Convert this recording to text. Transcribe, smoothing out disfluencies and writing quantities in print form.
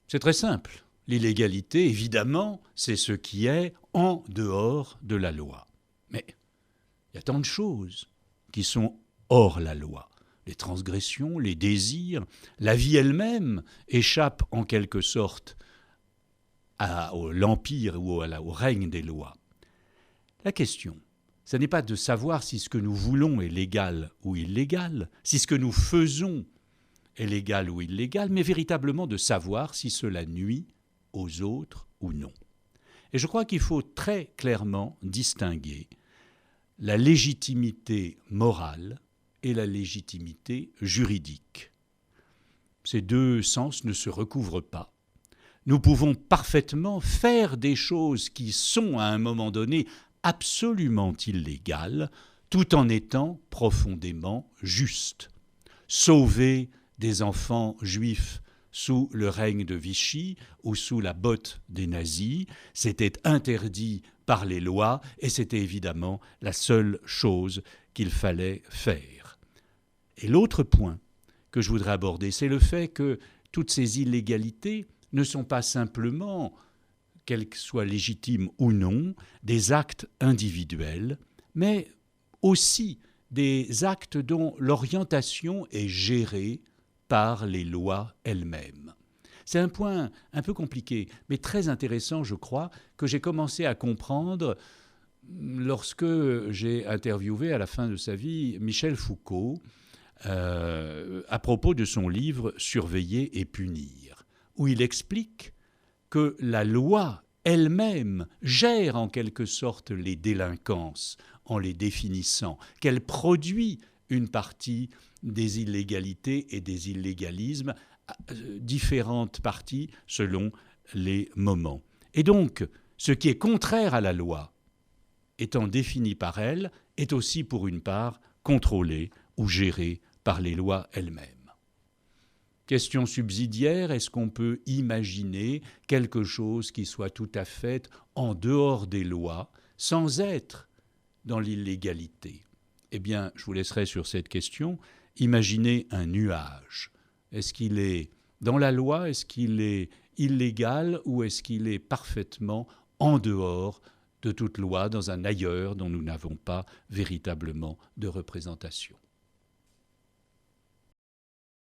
C'est très simple. L'illégalité, évidemment, c'est ce qui est en dehors de la loi. Mais il y a tant de choses qui sont hors la loi. Les transgressions, les désirs, la vie elle-même échappe en quelque sorte à l'empire ou au règne des lois. La question, ce n'est pas de savoir si ce que nous voulons est légal ou illégal, si ce que nous faisons est légal ou illégal, mais véritablement de savoir si cela nuit aux autres ou non. Et je crois qu'il faut très clairement distinguer la légitimité morale et la légitimité juridique. Ces deux sens ne se recouvrent pas. Nous pouvons parfaitement faire des choses qui sont à un moment donné absolument illégales, tout en étant profondément justes. Sauver des enfants juifs sous le règne de Vichy ou sous la botte des nazis, c'était interdit par les lois et c'était évidemment la seule chose qu'il fallait faire. Et l'autre point que je voudrais aborder, c'est le fait que toutes ces illégalités ne sont pas simplement, qu'elles soient légitimes ou non, des actes individuels, mais aussi des actes dont l'orientation est gérée par les lois elles-mêmes. C'est un point un peu compliqué, mais très intéressant, je crois, que j'ai commencé à comprendre lorsque j'ai interviewé à la fin de sa vie Michel Foucault à propos de son livre « Surveiller et punir », où il explique que la loi elle-même gère en quelque sorte les délinquances en les définissant, qu'elle produit une partie des illégalités et des illégalismes, différentes parties selon les moments. Et donc, ce qui est contraire à la loi, étant défini par elle, est aussi pour une part contrôlé ou géré par les lois elles-mêmes. Question subsidiaire, est-ce qu'on peut imaginer quelque chose qui soit tout à fait en dehors des lois, sans être dans l'illégalité ? Eh bien, je vous laisserai sur cette question. Imaginez un nuage. Est-ce qu'il est dans la loi? Est-ce qu'il est illégal? Ou est-ce qu'il est parfaitement en dehors de toute loi, dans un ailleurs dont nous n'avons pas véritablement de représentation?